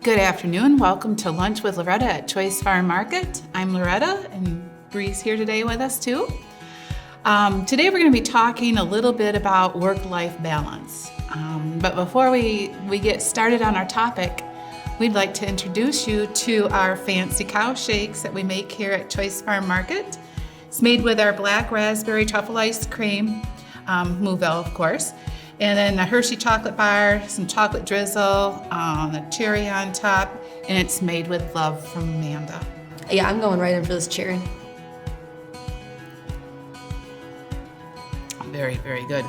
Good afternoon. Welcome to Lunch with Loretta at Choice Farm Market. I'm Loretta, and Bree's here today with us too. Today we're going to be talking a little bit about work-life balance. But before we get started on our topic, we'd like to introduce you to our fancy cow shakes that we make here at Choice Farm Market. It's made with our black raspberry truffle ice cream, Moo-Ville, of course, and then a Hershey chocolate bar, some chocolate drizzle, a cherry on top, and it's made with love from Amanda. Yeah, I'm going right in for this cherry. Very, very good.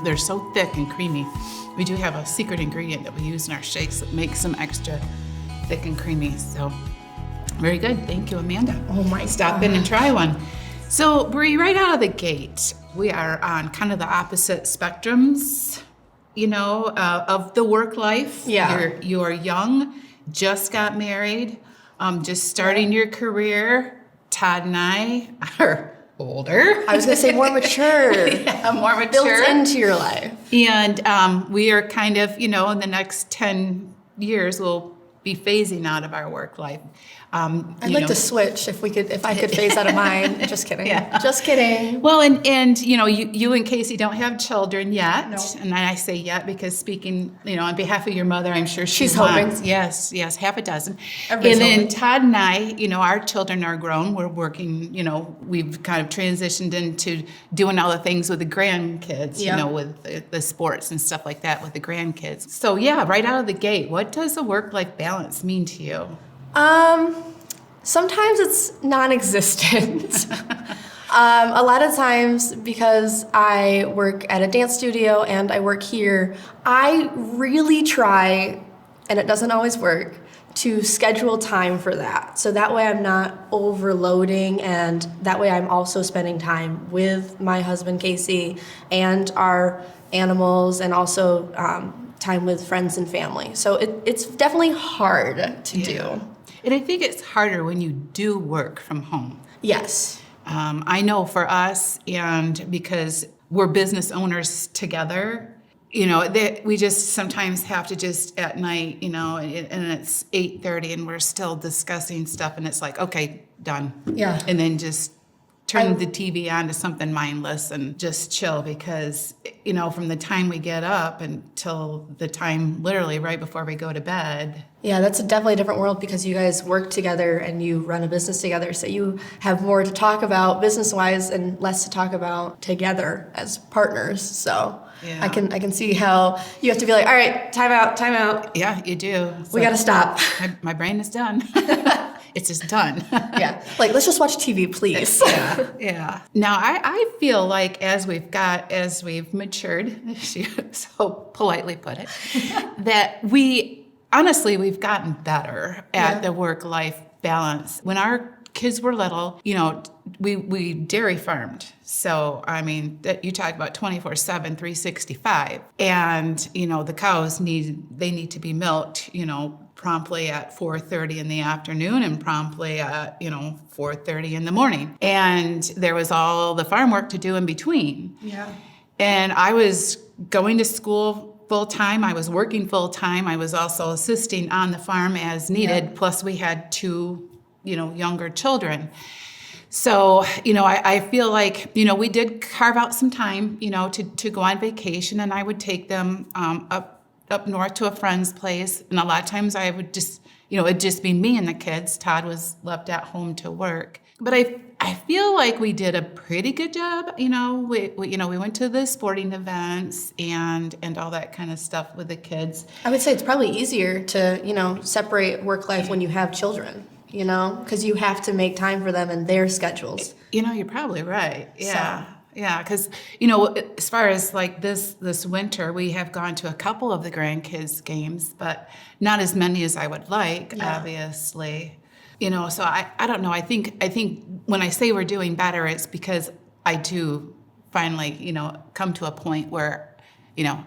They're so thick and creamy. We do have a secret ingredient that we use in our shakes that makes them extra thick and creamy. So, very good. Thank you, Amanda. Oh my Stop in and try one. So, Bree, right out of the gate, we are on kind of the opposite spectrums, of the work life. Yeah. You're young, just got married, just starting your career. Todd and I are older. I was going to say more mature. Yeah, more mature. Built into your life. And we are kind of, in the next 10 years, we'll be phasing out of our work life. I'd like to switch if I could phase out of mine. Just kidding. Yeah. Just kidding. Well, and you and Casey don't have children yet. No. And I say yet because speaking, on behalf of your mother, I'm sure She's wants, hoping. Yes, half a dozen. Everybody's and then hoping. Todd and I, our children are grown. We're working, we've kind of transitioned into doing all the things with the grandkids, Yeah. with the sports and stuff like that with the grandkids. So yeah, right out of the gate, what does a work-life balance mean to you? Sometimes it's non-existent. A lot of times, because I work at a dance studio and I work here, I really try, and it doesn't always work, to schedule time for that. So that way I'm not overloading, and that way I'm also spending time with my husband, Casey, and our animals, and also time with friends and family. So it's definitely hard to do. And I think it's harder when you do work from home. Yes. I know for us, and because we're business owners together, that we just sometimes have to just at night, and it's 8:30 and we're still discussing stuff, and it's like, okay, done. Yeah. And then just turn the TV on to something mindless and just chill, because, from the time we get up until the time literally right before we go to bed. Yeah, that's definitely a different world, because you guys work together and you run a business together, so you have more to talk about business-wise and less to talk about together as partners. So yeah. I can see how you have to be like, all right, time out. Yeah, you do. We got to stop. My brain is done. It's just done. Yeah, like let's just watch TV, please. Yeah. Now, I feel like as we've matured, as you so politely put it, that we've gotten better at the work-life balance. When our kids were little, we dairy farmed. So, that you talk about 24/7, 365. And, the cows need to be milked, promptly at 4:30 in the afternoon and promptly at, 4:30 in the morning. And there was all the farm work to do in between. Yeah. And I was going to school full-time. I was working full-time. I was also assisting on the farm as needed. Yeah. Plus we had two, younger children. So, I feel like, we did carve out some time, to go on vacation, and I would take them up north to a friend's place. And a lot of times I would just, it'd just be me and the kids. Todd was left at home to work. But I feel like we did a pretty good job. We went to the sporting events and all that kind of stuff with the kids. I would say it's probably easier to, separate work life when you have children, because you have to make time for them and their schedules. You're probably right. Yeah. So. Yeah, because, as far as like this winter, we have gone to a couple of the grandkids' games, but not as many as I would like, obviously. So I don't know. I think when I say we're doing better, it's because I do finally, come to a point where,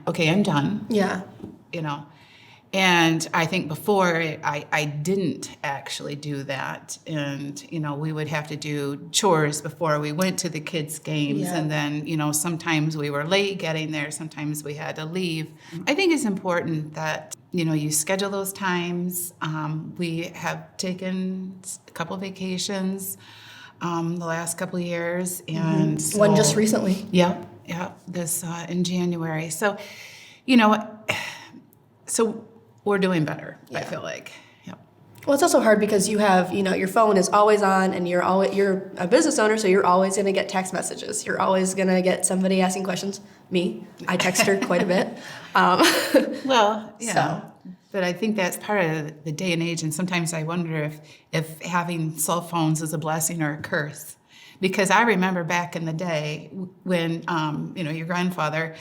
okay, I'm done. Yeah. And I think before I didn't actually do that. And, we would have to do chores before we went to the kids' games. Yeah. And then, sometimes we were late getting there. Sometimes we had to leave. I think it's important that, you schedule those times. We have taken a couple vacations the last couple of years. And so, One just recently. Yeah, this in January. So, so we're doing better, I feel like. Yep. Well, it's also hard because you have, your phone is always on, and you're a business owner, so you're always going to get text messages. You're always going to get somebody asking questions. Me, I text her quite a bit. Well, yeah. So. But I think that's part of the day and age, and sometimes I wonder if having cell phones is a blessing or a curse. Because I remember back in the day when, your grandfather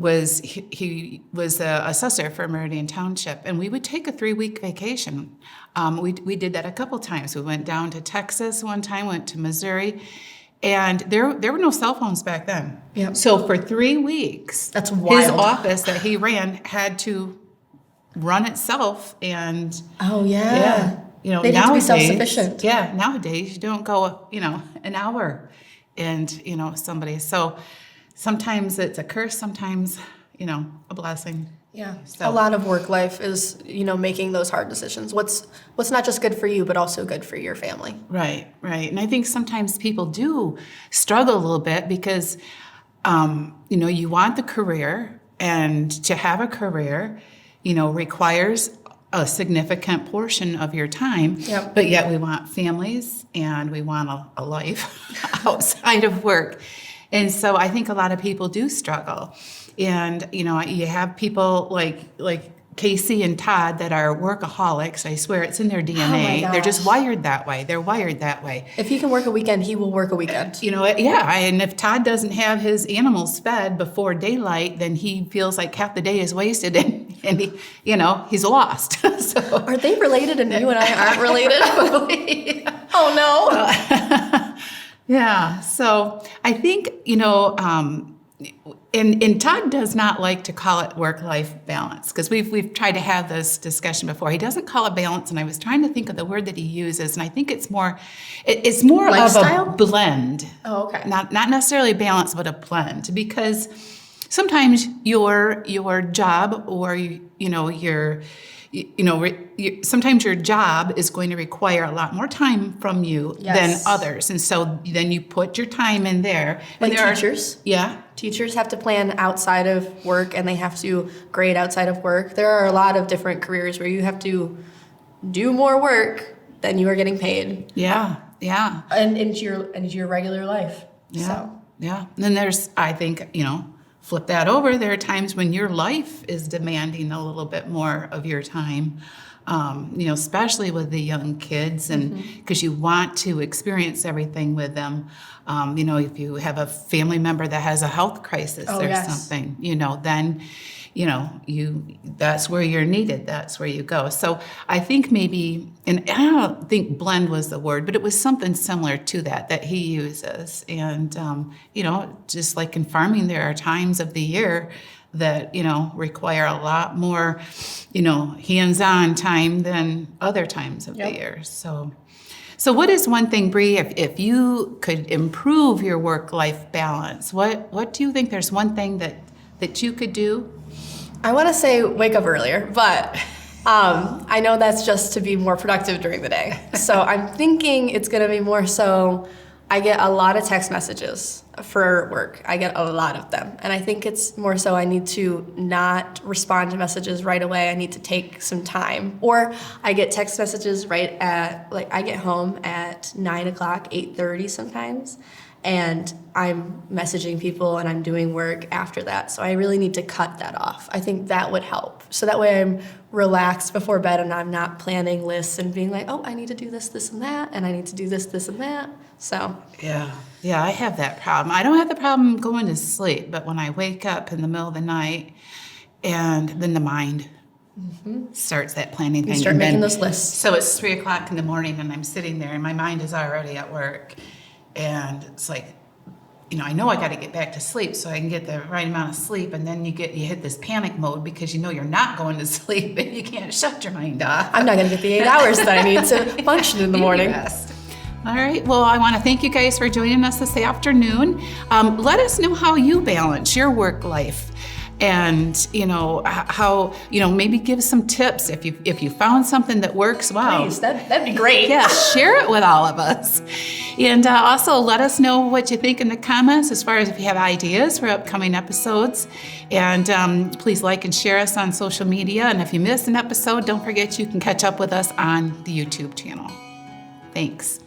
he was a assessor for Meridian Township, and we would take a 3-week vacation. We did that a couple times. We went down to Texas one time, went to Missouri, and there were no cell phones back then. Yep. So for 3 weeks, That's wild. His office that he ran had to run itself, and Oh, yeah. They need to be nowadays, self-sufficient. Yeah, nowadays you don't go, an hour, and somebody. So sometimes it's a curse, sometimes a blessing. Yeah. So. A lot of work life is, making those hard decisions. What's not just good for you, but also good for your family. Right. And I think sometimes people do struggle a little bit because, you want the career, and to have a career, requires a significant portion of your time. Yep. But yet we want families, and we want a life outside of work. And so I think a lot of people do struggle. And, you have people like Casey and Todd that are workaholics. I swear it's in their DNA. gosh. They're just wired that way. They're wired that way. If he can work a weekend, he will work a weekend. And if Todd doesn't have his animals fed before daylight, then he feels like half the day is wasted, and he, he's lost. So Are they related and you and I aren't related? Oh, no. yeah. So I think, and Todd does not like to call it work-life balance, because we've tried to have this discussion before. He doesn't call it balance, and I was trying to think of the word that he uses, and I think it's more Lifestyle? of a blend. Oh, okay. Not necessarily balance, but a blend, because sometimes your job, or sometimes your job is going to require a lot more time from you Yes. than others, and so then you put your time in there. Like And there teachers? Yeah. Teachers have to plan outside of work, and they have to grade outside of work. There are a lot of different careers where you have to do more work than you are getting paid, Yeah. and into your regular life. Yeah. So. Yeah. And then there's, I think, flip that over. There are times when your life is demanding a little bit more of your time, especially with the young kids, and because you want to experience everything with them. If you have a family member that has a health crisis or yes. something, then, that's where you're needed. That's where you go. So I think maybe, and I don't think blend was the word, but it was something similar to that he uses. And, just like in farming, there are times of the year that, require a lot more, hands-on time than other times of the year. So what is one thing, Bree, if you could improve your work-life balance, what do you think there's one thing that you could do? I want to say wake up earlier, but I know that's just to be more productive during the day. So I'm thinking it's going to be more so I get a lot of text messages for work. I get a lot of them. And I think it's more so I need to not respond to messages right away. I need to take some time. Or I get text messages right at, I get home at 9 o'clock, 8:30 sometimes. And I'm messaging people and I'm doing work after that. So I really need to cut that off. I think that would help. So that way I'm relaxed before bed and I'm not planning lists and being like, oh, I need to do this, and that, and I need to do this, and that. So. Yeah, I have that problem. I don't have the problem going to sleep, but when I wake up in the middle of the night, and then the mind starts that planning thing. You start and making then, those lists. So it's 3 o'clock in the morning and I'm sitting there and my mind is already at work. And it's like, I know I got to get back to sleep so I can get the right amount of sleep. And then you hit this panic mode because you know you're not going to sleep and you can't shut your mind off. I'm not going to get the 8 hours that I need to function in the morning. Best. All right. Well, I want to thank you guys for joining us this afternoon. Let us know how you balance your work life. And how maybe give some tips if you found something that works well. Please, that'd be great. Yeah, share it with all of us. And also let us know what you think in the comments as far as if you have ideas for upcoming episodes. And please like and share us on social media. And if you missed an episode, don't forget you can catch up with us on the YouTube channel. Thanks.